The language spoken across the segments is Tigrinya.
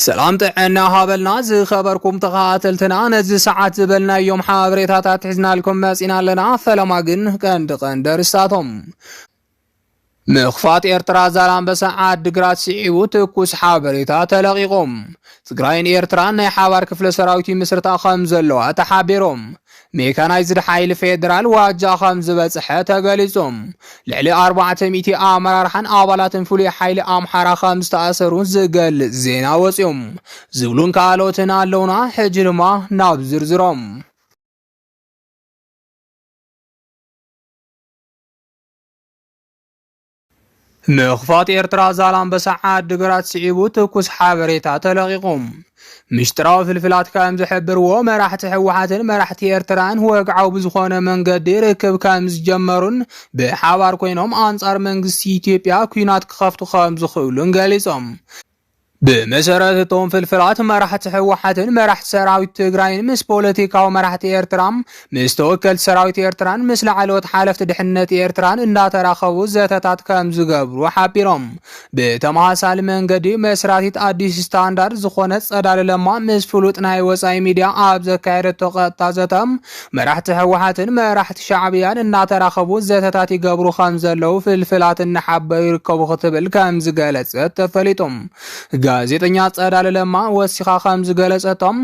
سلام طعنا هابلنا زي خبركم تقاتلتنا نزي ساعات زبلنا يوم حابريتات حزنا لكم مسئنا لنا فلماقن قند رساتهم مخفات إرترا زالان بساعات دقرات سعيو تكوس حابريتا تلغيقهم تقراين إرتران ناي حوار كفل سراوتي مصرتا خمزلوا تحابيرهم ميكانايزد حايل فيدرال واجا خمز بصحة تقاليزهم لعلي 400 آمرارحان آبالاتن فولي حايل آمحارا خمز تأثرون زقال زينا وسيوم زولون كالوتنا اللونا حجرما ناب زرزرهم مخفات إرترا زالان بساعات دقرات سعيبو تكوس حابريتا تلغيقهم مشتراو فلفلات كام زحبرو مراحت حوحاتن مراحت إرتران وقعو بزخونة منقد ركب كام زجمرون بحوار كوينهم أنصار منقسي إثيوبيا كوينات كخفتو خام زخولون قاليسهم بمسارات توم فلفلات مراحت حوحاتن مراحت سراويت تግራይን مس ፖለቲካው مراحت ኤርትራም مس ተወከል ሰራዊት ኤርትራን مس ለዓለወት ሓለፍት ድሕነት ኤርትራን እንዳተራኸቡ ዘተታት ከም ዝገብሩ ሓቢሮም በተማሳል መንገዲ መስራቲት አዲስ ስታንዳርድ ዝኾነ ጸዳለ ለማ مس ፍሉጥ ናይ ወጻይ ሚዲያ ኣብ ዘካየደቶ ቀጣ ዘተም መራሕቲ ሕወሓትን መራሕቲ ሻዕብያን እንዳተራኸቡ ዘተታት ይገብሩ ከም ዘለው ፍልፍላትን ሓበዩ ይርከቡ ክትብል ከም ዝገለጸት ተፈሊጦም ጋዜጠኛ ጸዳለ ለማ ወሲኻ ከም ዝገለጸቶም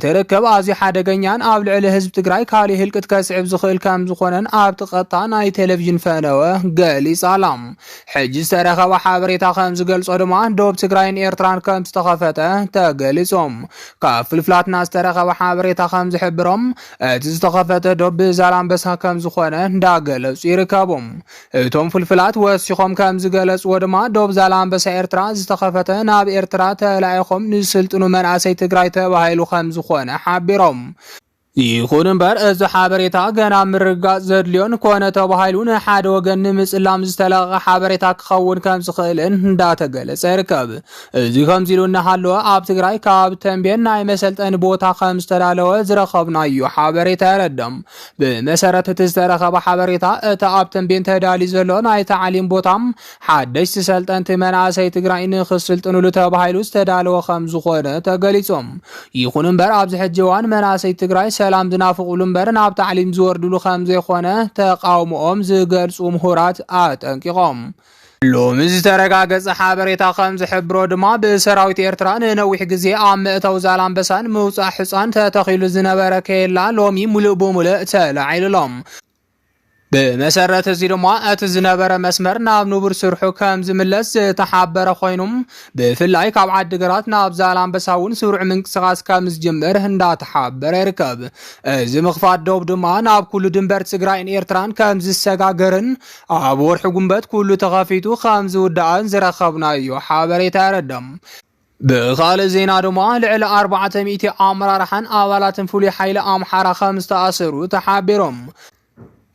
ተረከብ አዚ ሓደገኛን ኣብ ልዕሊ ህዝብ ትግራይ ካሊ ህልቅት ከስዕብ ዝኽእል ከም ዝኾነን ኣብ ተቐጣ ናይ ቴሌቪዥን ፈነወ ገሊጽ ኣላም ሕጂ ዝተረኸበ ሓበሬታ ከም ዝገልጾ ድማ ዶብ ትግራይን ኤርትራን ከም ዝተኸፈተ ተገሊጾም ካብ ፍልፍላትና ዝተረኸበ ሓበሬታ ከም ዝሕብሮም እቲ ዝተኸፈተ ዶብ ዛላምበሳ ከም ዝኾነ እንዳገለጹ ይርከቦም እቶም ፍልፍላት ወሲኾም ከም ዝገለጽዎ ድማ ዶብ ዛላምበሳ ኤርትራ ዝተኸፈተ ናብ ኤርትራ ተላይኾም ንስልጥኑ መንአሰይ ትግራይ ተባሂሉ ከም ዝኾነ ሓቢሮም ይኹን እምበር እዚ ሓበሬታ ገና ምርጋጽ ዘድልዮን ኮነ ተባሂሉ ንሓደ ወገን ንምጽላም ዝተለቀ ሓበሬታ ክኸውን ከም ዝኽእልን እንዳተገለጸ ይርከብ እዚ ከምዚ ኢሉ እናሃለወ ኣብ ትግራይ ካብ ተንቤን ናይ መሰልጠኒ ቦታ ከም ዝተዳለወ ዝረኸብናዮ ሓበሬታ ይረድም ብመሰረት እቲ ዝተረኸበ ሓበሬታ እቲ ኣብ ተንቤን ተዳልዩ ዘሎ ናይ ተዓሊም ቦታም ሓደሽቲ ሰልጠንቲ መንአሰይ ትግራይ ንኽስልጥንሉ ተባሂሉ ዝተዳለወ ከም ዝኾነ ተገሊጾም ይኹን እምበር ኣብዚ ሕጂ እዋን መንአሰይ ትግራይ سلام ዝናፍቁሉ እምበር ናብ ተዓሊም ዝወርድሉ ከም ዘይኾነ ተቃውሞኦም ዝገልጹ ምሁራት አጠንቂቖም ሎሚ ዝተረጋገጸ ሓበሬታ ከም ዝሕብሮ ድማ ብሰራዊት ኤርትራ ንነዊሕ ግዜ ኣብ ምእተው ዛላምበሳን ምውጻእ ሕፃን ተተኺሉ ዝነበረ ከየላ ሎሚ ሙሉእ ብሙሉእ ተላዒሉሎም بمسارات زيرما أتزنبر مسمر ناب نبر سرحو كام زملس تحبر خوينم بفلاي كاب عد قرات ناب زالان بساون سرع من قصاص كام زجمر هندا تحبر يركب زمخفات دوب دما ناب كل دنبر تسقراين إيرتران كام زساقاقرن عبور حقومبات كل تغافيتو خام زودعان زرخبنا يو حابر يتاردم بخال زينا دما لعل 400 آمرارحان آوالات فولي حيل آمحارا خامس تأثرو تحبرهم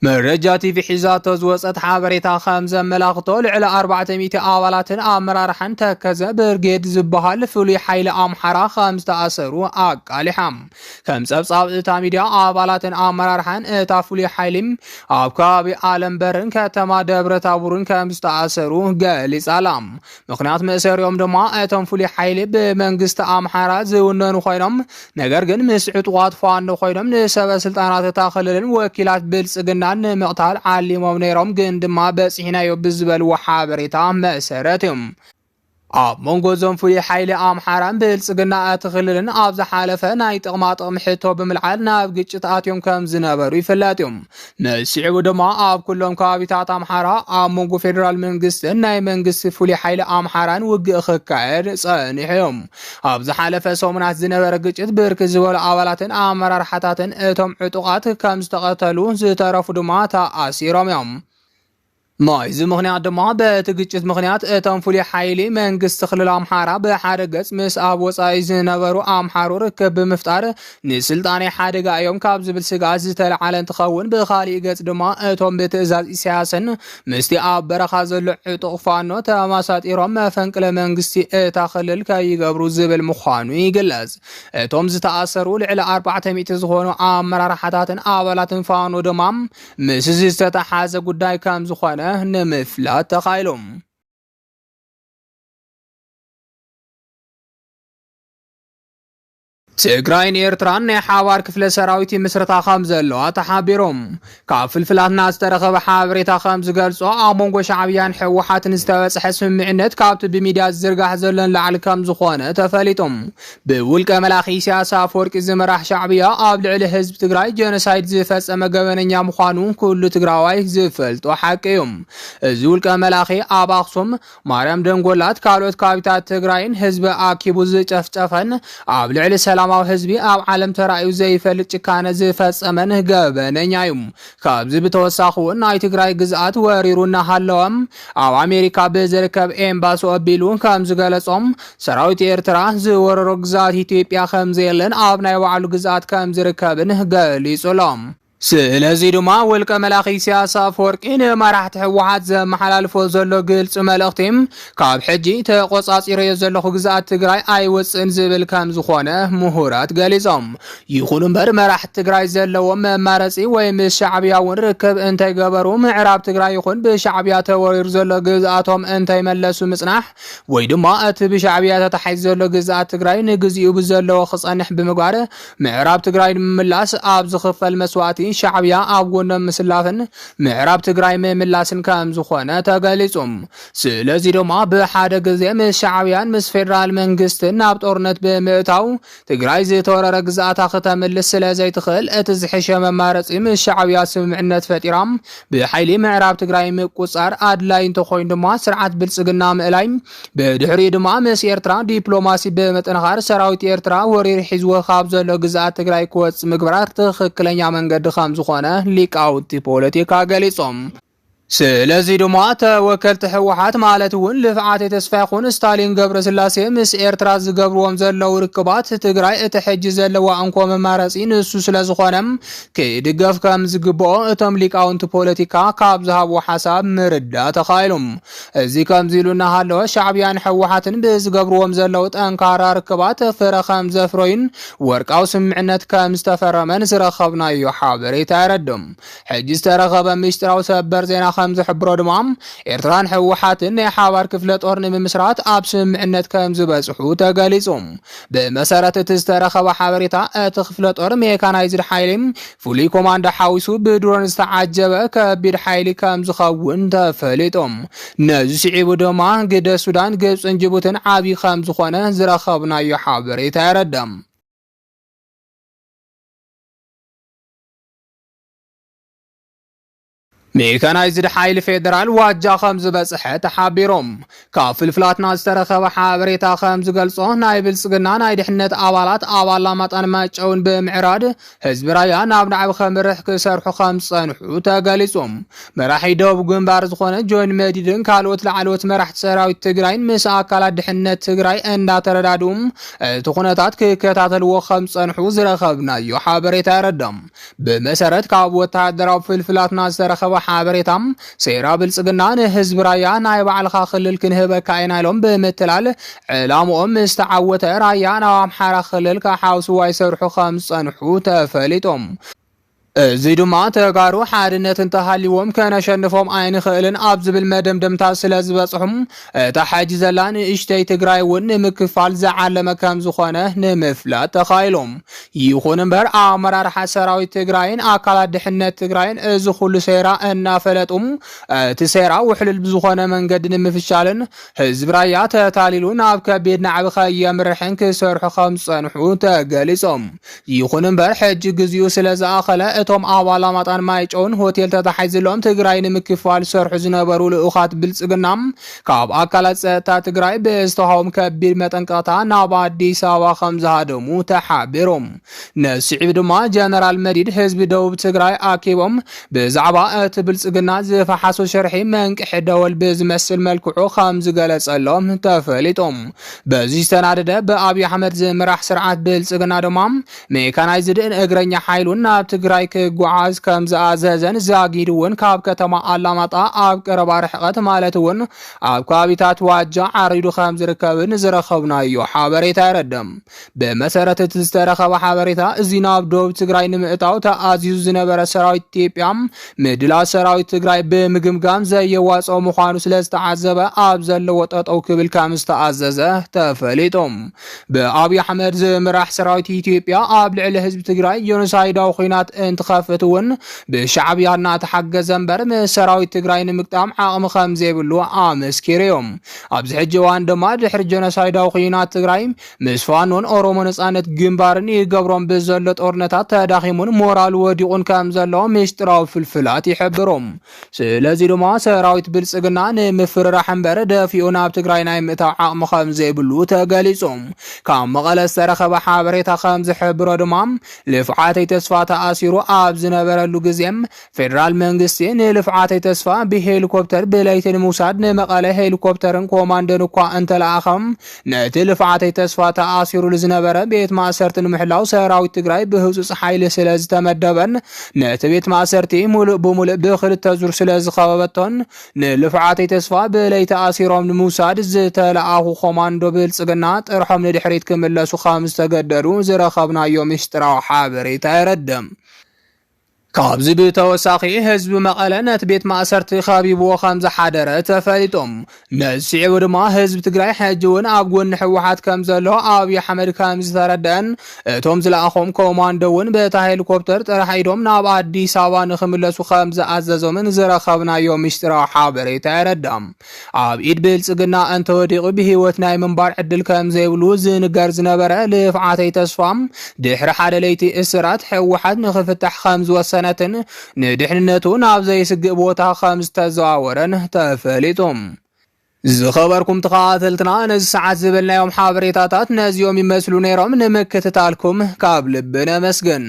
مرجاتي في حزات زوصت حابريتا خمزة ملاقطو لعلى 400 آوالات آمرارحان تكذا برقيد زبهال فولي حيل آمحرا خمس تأثرو أقالحام خمس أبصاب تاميديا آوالات آمرارحان تافولي حيلم أبكابي عالم برن كتما دبرتا برن خمس تأثرو قالي سلام مخنات مصر يوم دما اتم فولي حيل بمنقست آمحرا زونن خوينم نقرقن مسعود واطفان خوينم نسبة سلطانات تاخللن وكيلات بلسقنا مقتال عالمهم نيرهم قندما بسحنا يبزبل وحابريتا مسارتهم منغوزم فولي حيل آمحاران بلسقنا أتخللن أبز حالفة ناي تغماطهم حيطو بملعال ناب قيتشتاتيهم كم زنابرو يفلاتيهم نسيعو دما أب كلهم كابيتات آمحارا منغو فيدرال منغستن ناي منغست فولي حيل آمحاران وقع خكاير صانيحيهم أبز حالفة سومنات زنابر قيتشت بركز والأولاتن آمرار حتاتن اتهم عطوقات كم استقتلو زترفو دما تا آسيرهم يوم مايز مغنيات دما بتقجت مغنيات اتم فولي حيلي منقست خلال آمحارا بحارقت مس آب وصاي زنبرو آمحارو ركب بمفتار نسلطاني حارقا يوم كابز بالسقاز تلعالن تخون بخالي قت دما اتم بتأزاز إسياسن مستي آب برخاز اللعطو فانو تماسات إيرام فنقل منقستي اتا خلال كي يقبرو زبل مخانو يقلز اتم زتأثرو لعلى 400 زخونو آمرار حتاتن آولاتن فانو دمام مسيز تتحازة قداي كام زخونه نمفلا تخايلهم ትግራይን ኤርትራን ናይ ሓባር ክፍለ ሰራዊት ምስረታ ከም ዘለዋ ተሓቢሮም ካብ ፍልፍላትና ዝተረኸበ ሓበሬታ ከም ዝገልጾ ኣብ መንጎ ሻዕብያን ሕወሓትን ዝተበጽሐ ስምምዕነት ካብቲ ብሚድያ ዝዝርጋሕ ዘሎን ላዕሊ ከም ዝኾነ ተፈሊጦም ብውልቀ መላኺ ኢሳያስ አፈወርቂ ዝመራሕ ሻዕብያ ኣብ ልዕሊ ህዝቢ ትግራይ ጀኖሳይድ ዝፈጸመ ገበነኛ ምዃኑ ኩሉ ትግራዋይ ዝፈልጦ ሓቂ እዮም እዚ ውልቀ መላኺ ኣብ ኣኽሱም ማርያም ደንጎላት ካልኦት ከባቢታት ትግራይን ህዝቢ ኣኪቡ ዝጨፍጨፈን ኣብ ልዕሊ ሰላም ህዝቢ ኣብ ዓለም ተራእዩ ዘይፈልጥ ጭካነ ዝፈጸመን ገበነኛ እዩ ካብዚ ብተወሳኺ ናይ ትግራይ ግዝኣት ወሪሩና ሃለወም ኣብ ኣሜሪካ ብዝርከብ ኤምባሲ ኣቢሉ ከም ዝገለጾም ሰራዊት ኤርትራ ዝወረሮ ግዝኣት ኢትዮጵያ ከም ዘየለን ኣብ ናይ ባዕሉ ግዝኣት ከም ዝርከብን ገሊጹሎም ስለዚ ድማ ውልቀ መላኺ ኢሳያስ አፈወርቂ ንመራሕቲ ሕወሓት ዘመሓላልፎ ዘሎ ግልጽ መልእኽቲ ካብ ሕጂ ተቆጻጺረ ዘለኹ ግዝኣት ትግራይ ኣይወፅእን ዝብል ከም ዝኾነ ምሁራት ገሊጾም ይኹን እምበር መራሕቲ ትግራይ ዘለዎም መማረጺ ወይ ምስ ሻዕብያ እውን ርክብ እንተይገበሩ ምዕራብ ትግራይ ይኹን ብሻዕብያ ተወሪሩ ዘሎ ግዝኣቶም እንተይመለሱ ምጽናሕ ወይ ድማ እቲ ብሻዕብያ ተታሒዙ ዘሎ ግዝኣት ትግራይ ንግዚኡ ብዘለዎ ክጸንሕ ብምግባር ምዕራብ ትግራይ ንምምላስ ኣብ ዝኽፈል መስዋዕቲ ሻዕብያ ኣብ ጎኖም ምስላፍን ምዕራብ ትግራይ ምምላስን ከም ዝኾነ ተገሊጹም ስለዚ ድማ ብሓደ ግዜ ምስ ሻዕብያን ምስ ፌደራል መንግስትን ናብ ጦርነት ብምእታው ትግራይ ዝተወረረ ግዝኣታ ከተምልስ ስለዘይትኽእል እቲ ዝሕሸ መማረጺ ምስ ሻዕብያ ስምምዕነት ፈጢራም ብሓይሊ ምዕራብ ትግራይ ምቁጻር ኣድላይ እንተኾይኑ ድማ ስርዓት ብልጽግና ምእላይ ብድሕሪኡ ድማ ምስ ኤርትራ ዲፕሎማሲ ብምጥንኻር ሰራዊት ኤርትራ ወሪር ሒዝዎ ካብ ዘሎ ግዝኣት ትግራይ ክወጽእ ምግባር ትክክለኛ መንገዲ ከም ዝኾነ ሊቃውንቲ ፖለቲካ ገሊጾም ስለዚ ድማ ተወከልቲ ሕወሓት ማለት እውን ልፍዓት ተስፋይ ይኹን ስታሊን ገብረስላሴ ምስ ኤርትራ ዝገብርዎም ዘለው ርክባት ትግራይ እቲ ሕጂ ዘለዋ እንኮ መማረጺ ንሱ ስለዝኾነም ክድገፍ ከም ዝግብኦ እቶም ሊቃውንቲ ፖለቲካ ካብ ዝሃብዎ ሓሳብ ምርዳእ ተኻኢሎም እዚ ከምዚ ኢሉና ሃለወ ሻዕብያን ሕወሓትን ብዝገብርዎም ዘለው ጠንካራ ርክባት ፍረ ከም ዘፍረዩን ወርቃዊ ስምምዕነት ከም ዝተፈረመን ዝረኸብናዮ ሓበሬታ የረድም ሕጂ ዝተረኸበ ምስጢራዊ ሰበር ዜና ከም ዝሕብሮ ድማ ኤርትራን ሕወሓትን ናይ ሓባር ክፍለ ጦር ንምስራት ኣብ ስምምዕነት ከም ዝበጽሑ ተገሊጾም ብመሰረት እቲ ዝተረኸበ ሓበሬታ እቲ ክፍለ ጦር ሜካናይዝድ ሓይሊ ፍሉይ ኮማንዶ ሓዊሱ ብድሮን ዝተዓጀበ ከቢድ ሓይሊ ከም ዝኸውን ተፈሊጦም ነዚ ስዒቡ ድማ ግደ ሱዳን ግብፅን ጅቡትን ዓብዪ ከም ዝኾነ ዝረኸብናዮ ሓበሬታ የረድም ሜካናይዝድ ሓይሊ ፌደራል ዋጃ ከም ዝበጽሐ ተሓቢሮም ካብ ፍልፍላትና ዝተረኸበ ሓበሬታ ከም ዝገልጾ ናይ ብልጽግና ናይ ድሕነት ኣባላት ኣብ ኣላማጣን ማይጨውን ብምዕራድ ህዝቢ ራያ ናብ ናዕቢ ከምርሕ ክሰርሑ ከም ዝጸንሑ ተገሊጾም መራሒ ደቡብ ግንባር ዝኾነ ጆን መዲድን ካልኦት ላዕለዎት መራሕቲ ሰራዊት ትግራይን ምስ ኣካላት ድሕነት ትግራይ እንዳተረዳድዎም እቲ ኩነታት ክከታተልዎ ከም ዝጸንሑ ዝረኸብናዮ ሓበሬታ የረድም ብመሰረት ካብ ወተሃደራዊ ፍልፍላትና ዝተረኸበ ሓበሬታም ሴራ ብልጽግና ንህዝቢ ራያ ናይ ባዕልኻ ክልል ክንህበካ ኢና ኢሎም ብምትላል ዕላምኦም ዝተዓወተ ራያ ናብ ኣምሓራ ክልል ክሓውስዋ ይሰርሑ ከም ዝጸንሑ ተፈሊጦም እዚ ድማ ተጋሩ ሓድነት እንተሃሊዎም ከነሸንፎም ኣይንኽእልን ኣብ ዝብል መደምደምታ ስለ ዝበጽሑም እታ ሓጂ ዘላ ንእሽተይ ትግራይ እውን ንምክፋል ዝዓለመ ከም ዝኾነ ንምፍላጥ ተኻኢሎም ይኹን እምበር ኣመራርሓ ሰራዊት ትግራይን ኣካላት ድሕነት ትግራይን እዚ ኩሉ ሴራ እናፈለጡም እቲ ሴራ ውሕልል ብዝኾነ መንገዲ ንምፍሻልን ህዝቢ ራያ ተታሊሉ ናብ ከቢድ ናዕቢ ከየምርሕን ክሰርሑ ከም ዝጸንሑ ተገሊጾም ይኹን እምበር ሕጂ ግዜኡ ስለ ዝኣኸለ እቶም ኣብ ኣላማጣን ማይጨውን ሆቴል ተታሒዝሎም ትግራይ ንምክፋል ሰርሑ ዝነበሩ ልኡኻት ብልጽግናም ካብ ኣካላት ጸጥታ ትግራይ ብዝተሃቦም ከቢድ መጠንቀቕታ ናብ ኣዲስ ኣበባ ከም ዝሃደሙ ተሓቢሮም ነስዒብ ድማ ጀነራል መዲድ ህዝቢ ደቡብ ትግራይ ኣኪቦም ብዛዕባ እቲ ብልጽግና ዝፈሓሶ ሸርሒ መንቅሒ ደወል ብዝመስል መልክዑ ከም ዝገለጸሎም ተፈሊጦም በዚ ዝተናደደ ብኣብዪ ኣሕመድ ዝምራሕ ስርዓት ብልጽግና ድማ ሜካናይዝድን እግረኛ ሓይሉን ናብ ትግራይ ክጓዓዝ ከም ዝኣዘዘን ዛጊድውን ካብ ከተማ ኣላማጣ ኣብ ቀረባ ርሕቀት ማለት እውን ኣብ ከባቢታት ዋጃ ዓሪዱ ከም ዝርከብን ዝረኸብናዮ ሓበሬታ ይረድም። ብመሰረት እቲ ዝተረኸበ ሓበሬታ እዚ ናብ ደቡብ ትግራይ ንምእታው ተኣዚዙ ዝነበረ ሰራዊት ኢትዮጵያ ምድላው ሰራዊት ትግራይ ብምግምጋም ዘየዋፅኦ ምዃኑ ስለዝተዓዘበ ኣብ ዘለዎ ጠጠው ክብል ከም ዝተኣዘዘ ተፈሊጦም። ብኣብይ ኣሕመድ ዝምራሕ ሰራዊት ኢትዮጵያ ኣብ ልዕሊ ህዝቢ ትግራይ ጆኖሳይዳዊ ኩናት እንትኸፍት እውን ብሻዕብያ እናተሓገዘ እምበር ሰራዊት ትግራይ ንምቅጣም ዓቕሚ ከም ዘይብሉ ኣመስኪሮም። ኣብዚ ሕጂ እዋን ድማ ድሕሪ ጆኖሳይዳዊ ኩናት ትግራይ ምስ ፋኖን ኦሮሞ ነፃነት ግንባርን ይገብሮም ብዘሎ ጦርነታት ተዳኺሙን ሞራል ወዲቑን ከም ዘሎ ምስጢራዊ ፍልፍላት ይሕብሮም። ስለዚ ድማ ሰራዊት ብልጽግና ንምፍርራሕ እምበር ደፊኡ ናብ ትግራይ ናይ ምእታው ዓቕሚ ከም ዘይብሉ ተገሊጾም። ካብ መቐለ ዝተረኸበ ሓበሬታ ከም ዝሕብሮ ድማ ልፍዓተይ ተስፋ ተኣሲሩ ኣብ ዝነበረሉ ግዜም ፌደራል መንግስቲ ንልፍዓተይ ተስፋ ብሄሊኮፕተር ብለይቲ ንምውሳድ ንመቐለ ሄሊኮፕተርን ኮማንዶን እኳ እንተለኣኸም ነቲ ልፍዓተይ ተስፋ ተኣሲሩ ዝነበረ ቤት ማእሰርቲ ንምሕላው ሰራዊት ትግራይ ብህፁፅ ሓይሊ ስለ ዝተመደበን ነቲ ቤት ማእሰርቲ ሙሉእ ብሙሉእ ብክልተ ዙር ስለ ዝኸበበቶን ንልፍዓተይ ተስፋ ብለይቲ ኣሲሮም ንምውሳድ ዝተለኣኹ ኮማንዶ ብልጽግና ጥርሖም ንድሕሪት ክምለሱ ከም ዝተገደዱ ዝረኸብናዮ ምስጢራዊ ሓበሬታ ይረድም። ካብዚ ብተወሳኺ ህዝቢ መቐለ ነቲ ቤት ማእሰርቲ ኸቢብዎ ከም ዝሓደረ ተፈሊጦም። ነዚዕቡ ድማ ህዝቢ ትግራይ ሕጂ እውን ኣብ ጎኒ ሕወሓት ከም ዘሎ ኣብይ ኣሕመድ ከም ዝተረድአን እቶም ዝለኣኾም ኮማንዶ እውን በታ ሄሊኮፕተር ጥራሕ ኢዶም ናብ ኣዲስ ኣበባ ንኽምለሱ ከም ዝኣዘዞምን ዝረኸብናዮ ምስጢራዊ ሓበሬታ ይረዳም። ኣብ ኢድ ብልጽግና እንተወዲቑ ብሂወት ናይ ምንባር ዕድል ከም ዘይብሉ ዝንገር ዝነበረ ልፍዓተይ ተስፋም ድሕሪ ሓደ ለይቲ እስራት ሕወሓት ንኽፍታሕ ከም ዝወሰነ ንድሕንነቱ ናብ ዘይስግእ ቦታ ከም ዝተዘዋወረን ተፈሊጦም። ዝኸበርኩም ተኸታተልትና ነዚ ሰዓት ዝብልናዮም ሓበሬታታት ነዚኦም ይመስሉ ነይሮም። ንምክትታልኩም ካብ ልቢ ነመስግን።